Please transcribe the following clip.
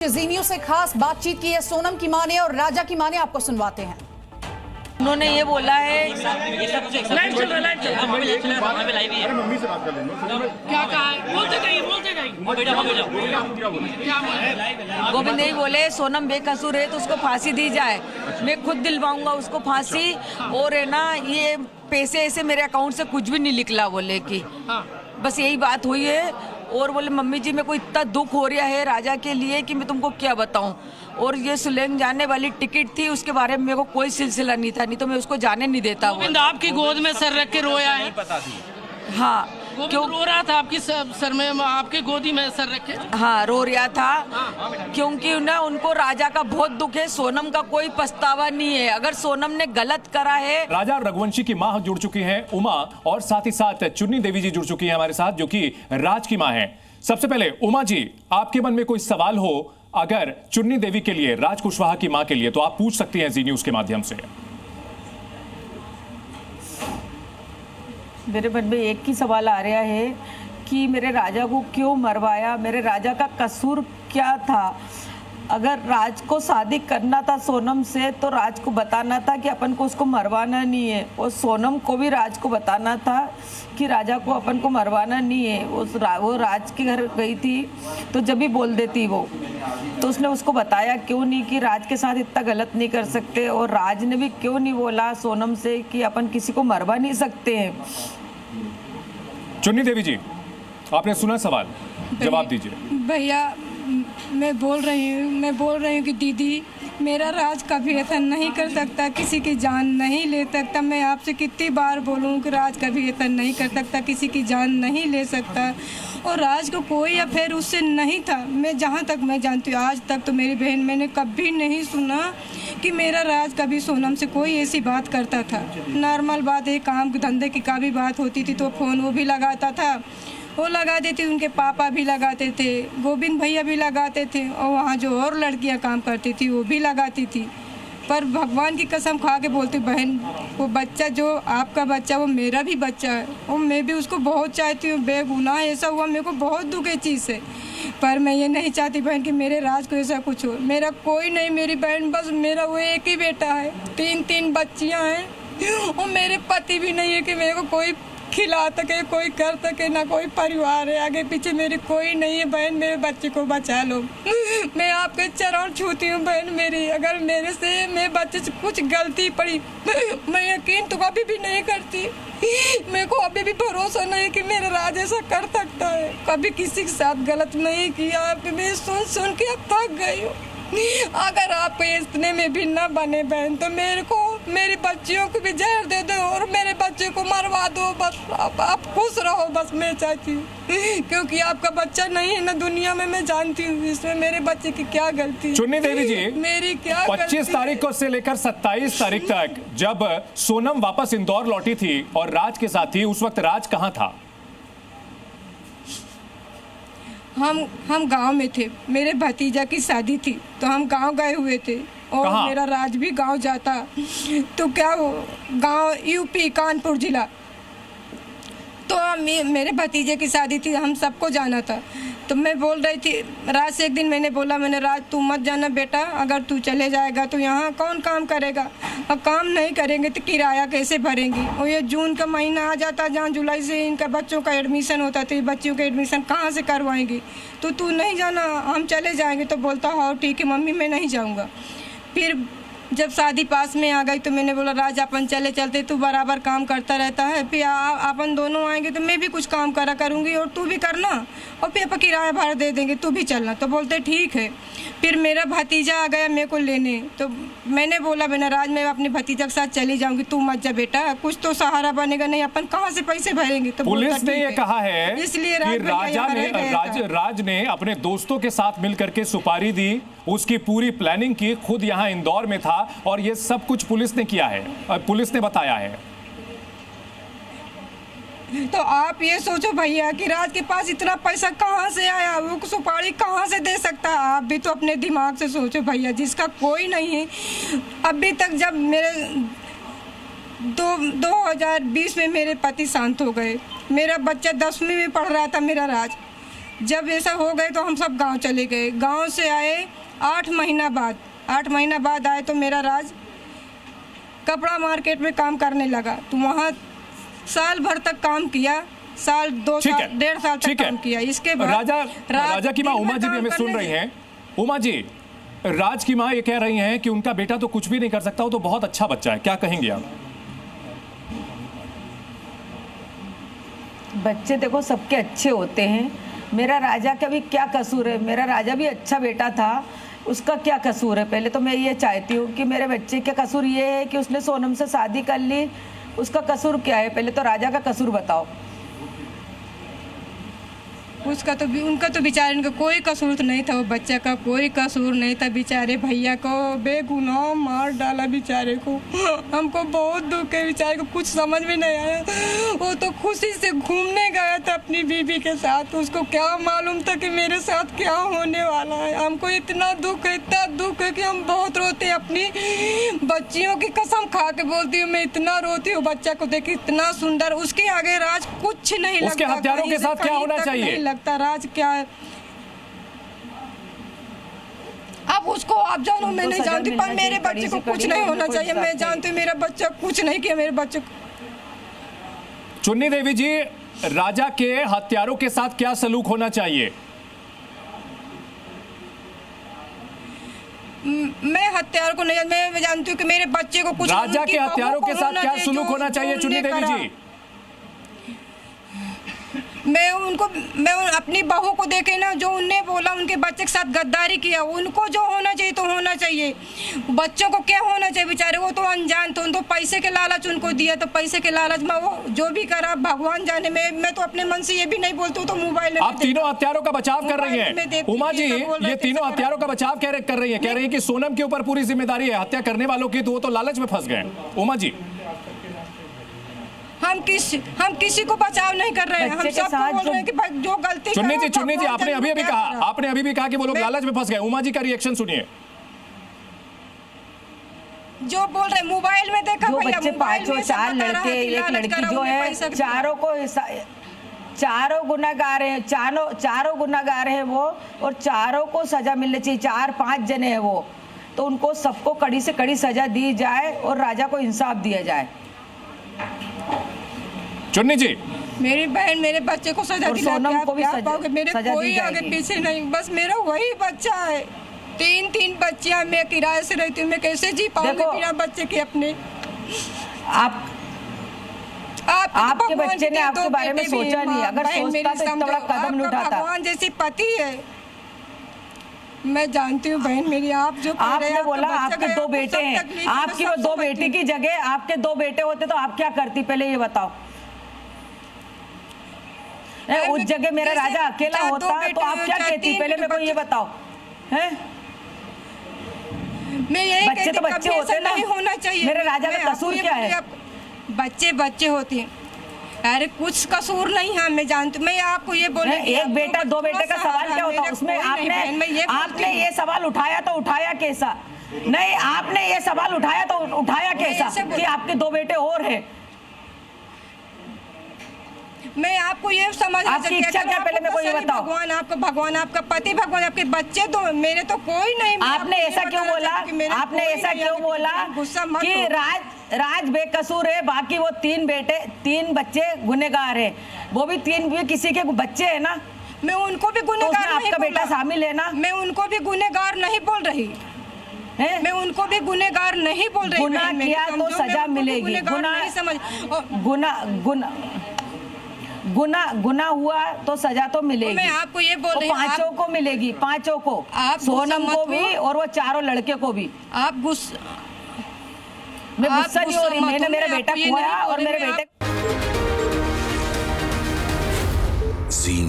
जी news से खास बातचीत की है सोनम की मां ने और राजा की मां ने, आपको सुनवाते हैं। उन्होंने ये बोला है क्या कहा है? बोलते गई। गोविंद यही बोले सोनम बेकसूर है तो उसको फांसी दी जाए, मैं खुद दिलवाऊंगा उसको फांसी। और है ना, ये पैसे ऐसे मेरे अकाउंट से कुछ भी नहीं निकला बोले कि बस यही बात हुई है। और बोले मम्मी जी मेरे को इतना दुख हो रहा है राजा के लिए कि मैं तुमको क्या बताऊं। और ये सुलेंग जाने वाली टिकट थी, उसके बारे में मेरे को कोई सिलसिला नहीं था, नहीं तो मैं उसको जाने नहीं देता। गोविंद आपकी गोद में सर रख के रोया है? हाँ, क्यों रो रहा था? आपकी सर में, आपके गोदी में सर रखे? हाँ रो रहा था क्योंकि ना उनको राजा का बहुत दुख है, सोनम का कोई पछतावा नहीं है। अगर सोनम ने गलत करा है। राजा रघुवंशी की मां जुड़ चुकी हैं उमा, और साथ ही साथ चुन्नी देवी जी जुड़ चुकी हैं हमारे साथ, जो कि राज की मां है। सबसे पहले उमा जी, आपके मन में कोई सवाल हो अगर चुन्नी देवी के लिए, राज कुशवाहा की मां के लिए, तो आप पूछ सकती हैं जी न्यूज के माध्यम से। मेरे मन में एक ही सवाल आ रहा है कि मेरे राजा को क्यों मरवाया, मेरे राजा का कसूर क्या था। अगर राज को शादी करना था सोनम से तो राज को बताना था कि अपन को उसको मरवाना नहीं है, और सोनम को भी राज को बताना था कि राजा को अपन को मरवाना नहीं है। वो राज के घर गई थी तो जब भी बोल देती वो, तो उसने उसको बताया क्यों नहीं कि राज के साथ इतना गलत नहीं कर सकते। और राज ने भी क्यों नहीं बोला सोनम से कि अपन किसी को मरवा नहीं सकते हैं। चुन्नी देवी जी, आपने सुना सवाल, जवाब दीजिए। भैया मैं बोल रही हूँ कि दीदी मेरा राज कभी ऐसा नहीं कर सकता, किसी की जान नहीं ले सकता। मैं आपसे कितनी बार बोलूँ कि राज कभी ऐसा नहीं कर सकता, किसी की जान नहीं ले सकता। और राज को कोई अफेयर उससे नहीं था, मैं जहाँ तक मैं जानती हूँ। आज तक तो मेरी बहन, मैंने कभी नहीं सुना कि मेरा राज कभी सोनम से कोई ऐसी बात करता था। नॉर्मल बात है, काम धंधे की का भी बात होती थी तो फ़ोन वो भी लगाता था, वो लगा देती, उनके पापा भी लगाते थे, गोविंद भैया भी लगाते थे, और वहाँ जो और लड़कियाँ काम करती थी वो भी लगाती थी। पर भगवान की कसम खा के बोलती बहन, वो बच्चा जो आपका बच्चा वो मेरा भी बच्चा है, और मैं भी उसको बहुत चाहती हूँ। बेगुनाह ऐसा हुआ, मेरे को बहुत दुख है चीज़ से। पर मैं ये नहीं चाहती बहन कि मेरे राज को ऐसा कुछ हो। मेरा कोई नहीं, मेरी बहन बस, मेरा वो एक ही बेटा है, तीन बच्चियाँ हैं, और मेरे पति भी नहीं है कि मेरे को कोई खिला सके, कोई कर सके, ना कोई परिवार है, आगे पीछे मेरी कोई नहीं है। बहन मेरे बच्चे को बचा लो, मैं आपके चरण छूती हूँ बहन मेरी। अगर मेरे से मेरे बच्चे से कुछ गलती पड़ी, मैं यकीन तो कभी भी नहीं करती। मेरे को अभी भी भरोसा नहीं कि मेरा राज ऐसा कर सकता है। कभी किसी के साथ गलत नहीं किया, मैं सुन के अब थक गई हूँ। अगर आप इतने में भी न बने बहन तो मेरे को, मेरी बच्चियों को भी जहर दे दो और मेरे बच्चे को मरवा दो, बस आप खुश रहो, बस मैं चाहती हूँ। क्योंकि आपका बच्चा नहीं है ना दुनिया में, मैं जानती हूँ इसमें मेरे बच्चे की क्या गलती। चुन्नी देवी जी, मेरी क्या 25 तारीख को से लेकर 27 तारीख तक जब सोनम वापस इंदौर लौटी थी और राज के साथ थी, उस वक्त राज कहाँ था? हम गांव में थे, मेरे भतीजा की शादी थी तो हम गांव गए हुए थे, और कहाँ? मेरा राज भी गांव जाता। तो क्या वो गांव यूपी कानपुर जिला, तो मेरे भतीजे की शादी थी, हम सबको जाना था। तो मैं बोल रही थी राज से, एक दिन मैंने बोला, मैंने राज तू मत जाना बेटा, अगर तू चले जाएगा तो यहाँ कौन काम करेगा, और काम नहीं करेंगे तो किराया कैसे भरेंगी। और ये जून का महीना आ जाता, जहाँ जुलाई से इनका बच्चों का एडमिशन होता, तो ये बच्चियों का एडमिशन कहाँ से करवाएंगी, तो तू नहीं जाना, हम चले जाएंगे। तो बोलता हाँ ठीक है मम्मी मैं नहीं जाऊँगा। फिर जब शादी पास में आ गई तो मैंने बोला राज अपन चलते, तू बराबर काम करता रहता है, फिर अपन दोनों आएंगे तो मैं भी कुछ काम करा करूँगी और तू भी करना, और फिर अपन किराया भाड़ा दे देंगे, तू भी चलना। तो बोलते ठीक है। फिर मेरा भतीजा आ गया मेरे को लेने, तो मैंने बोला बिना राज मैं अपने भतीजा के साथ चली जाऊँगी, तू मत जा बेटा, कुछ तो सहारा बनेगा, नहीं अपन कहाँ से पैसे भरेंगे। तो पुलिस ने ये कहा है इसलिए कि राज ने अपने दोस्तों के साथ मिलकर के सुपारी दी, उसकी पूरी प्लानिंग की, खुद यहाँ इंदौर में था, और ये सब कुछ पुलिस ने किया है, पुलिस ने बताया है। तो आप ये सोचो भैया कि राज के पास इतना पैसा कहाँ से आया, वो सुपारी कहाँ से दे सकता है। आप भी तो अपने दिमाग से सोचो भैया, जिसका कोई नहीं है। अभी तक जब मेरे 2020 में मेरे पति शांत हो गए, मेरा बच्चा 10वीं में पढ़ रहा था मेरा राज, जब ऐसा हो गए तो हम सब गांव चले गए। गांव से आए 8 महीना बाद आए तो मेरा राज कपड़ा मार्केट में काम करने लगा। तो वहाँ साल भर तक काम किया, साल 2 ठीक साल है, 1.5 साल तक ठीक है। काम किया। इसके बाद राजा की माँ दिन उमा में जी भी काम हमें सुन करने रही से- हैं। उमा जी, राज की माँ ये कह रही हैं कि उनका बेटा तो कुछ भी नहीं कर सकता, वो तो बहुत अच्छा बच्चा है, क्या कहेंगे आप? बच्चे देखो सबके अच्छे होते हैं, मेरा राजा का भी क्या कसूर है? मेरा राजा भी अच्छा बेटा था, उसका क्या कसूर है? पहले तो मैं ये चाहती हूँ कि मेरे बच्चे का कसूर ये है कि उसने सोनम से शादी कर ली, उसका कसूर क्या है? पहले तो राजा का कसूर बताओ। उसका तो उनका तो बेचारे उनका कोई कसूर तो नहीं था, वो बच्चा का कोई कसूर नहीं था। बेचारे भैया को बेगुनाह मार डाला बेचारे को। हमको बहुत दुख है, बेचारे को कुछ समझ में नहीं आया। वो तो खुशी से घूमने गया था अपनी बीवी के साथ, उसको क्या मालूम था कि मेरे साथ क्या होने वाला है। हमको इतना दुख है कि हम बहुत रोते हैं। अपनी बच्चियों की कसम खा के बोलती हूँ, मैं इतना रोती हूँ। बच्चा को देख इतना सुंदर, उसके आगे राज कुछ नहीं लगता। उसके हथियारों के साथ क्या होना चाहिए? लगता राज क्या है। अब उसको आप जानो, मैं नहीं जानती, पर मेरे बच्चे को कुछ नहीं होना चाहिए। मैं जानती हूँ मेरा बच्चा कुछ नहीं किया, मेरे बच्चे को। चुन्नी देवी जी, राजा के हत्यारों के साथ क्या सलूक होना चाहिए? मैं हत्यारों को नहीं, मैं जानती हूँ कि मेरे बच्चे को कुछ, राजा उनकी के बहू हत्यारों को के साथ क्या सलूक होना चाहिए चुन्नी देवी जी? मैं अपनी बहू को देखे ना, जो उनने बोला उनके बच्चे के साथ गद्दारी किया, उनको जो होना चाहिए तो होना चाहिए। बच्चों को क्या होना चाहिए? बेचारे वो तो अनजान थे, उनको पैसे के लालच उनको दिया, तो पैसे के लालच में वो जो भी करा भगवान जाने। मैं तो अपने मन से ये भी नहीं बोलती हूँ, तो मोबाइल में आप तीनों हत्यारों का बचाव कर रही मोबाइल में हैं देखती उमा थी, जी, सब बोल रहे ये थे, तीनों सब हत्यारों का बचाव कर रही है, कह रही है कि सोनम के ऊपर पूरी जिम्मेदारी है, हत्या करने वालों की तो वो तो लालच में फंस गए। उमा जी, हम किसी को बचाव नहीं कर रहे हैं, हम सब बोल रहे हैं कि जो गलती चुन्नी जी, भगवान आपने जाने अभी क्या करा। आपने अभी कहा कि वो लोग लालच में फंस गए। उमा जी का रिएक्शन सुनिए। जो बोल रहे मोबाइल में देखा जो भैया, बच्चे मोबाइल पांचों में सब 4 बता रहा लड़के है कि एक लालच लड़की करा, जो उन्हें है, पैसा भी चारों गुनाहगार हैं, चारों गुनाहगार हैं वो, और चारों को सजा मिलनी चाहिए। 4-5 जने हैं वो, तो उनको सबको कड़ी से कड़ी सजा दी जाए और राजा को इंसाफ दिया जाए। चुन्नी जी, मेरी बहन मेरे बच्चे को सजा और दिला सोनम के को भी आप सजा- पाओगे। मेरे सजा दी कोई आगे जाएगी। पीछे नहीं, बस मेरा वही बच्चा है। 3 बच्चियां, मैं किराए से रहती हूँ, मैं कैसे जी पाऊंगी देखो, बिना बच्चे के अपने? आपके बच्चे ने आपके बारे में सोचा नहीं, अगर सोचता तो इतना बड़ा कदम नहीं उठाता। भगवान जैसी पति है, मैं जानती हूँ बहन मेरी। आप जो कह रहे आपने हैं, बोला आपका बच्चा आपके गया, 2 आपको बेटे सब हैं, तकलीफ है, आपकी मैं वो सब 2 समझती बेटी हूँ। की जगह आपके 2 बेटे होते तो आप क्या करती? पहले ये बताओ। उस जगह मेरा जैसे राजा अकेला चाहे 2 होता तो बेटे आप हो, क्या चाहे कहती? 3 पहले मेरे को ये बच्चे- बताओ। हैं? मैं यही बच्चे कहती तो हूँ, बच्चे कभी होते ऐसा ना। नहीं होना चाहिए। मेरे राजा का मैं आपको कसूर ये क्या बोल रही है? हूँ, बच्चे होते हैं। अरे कुछ कसूर नहीं है, मैं जानती हूँ। मैं आपको ये बोल रही हूँ, एक बेटा 2 बेटे का सवाल क्या होता है उसमें? आपने ये सवाल उठाया तो उठाया कैसा? नहीं, आपने ये सवाल उठाया तो उठाया कैसा कि आपके 2 बेटे और हैं? मैं आपको ये समझ आपकी इच्छा क्या? पहले मेरे को ये बताओ। भगवान आपका पति, भगवान आपके बच्चे, तो मेरे तो कोई नहीं। आपने ऐसा क्यों बोला? आपने ऐसा क्यों बोला कि राज बेकसूर है, बाकी वो 3 बच्चे गुनहगार हैं? वो भी 3 भी किसी के बच्चे हैं ना? मैं उनको भी तो गुनहगार उसमें नहीं आपका बेटा बोला। शामिल है ना? मैं उनको भी गुनहगार नहीं बोल रही हैं? मैं उनको भी गुनहगार नहीं बोल रही। गुनाह बहन मेरी, किया तो समझो, मैं सजा उनको भी मिलेगी। गुनहगार नहीं समझ। गुना हुआ तो सजा तो मिलेगी। मैं आपको ये बोल तो रही हूँ, 5 को मिलेगी, 5 को, आप सोनम गुस्सा को मत भी हो। और वो 4 लड़के को भी। आप गुस्सा मैं आप गुस्सा नहीं हो रही, गुस्सा मत मैंने हो, मेरा मैं बेटा आपको ये खोया नहीं बोल और रही, मेरे मैं बेटे Zee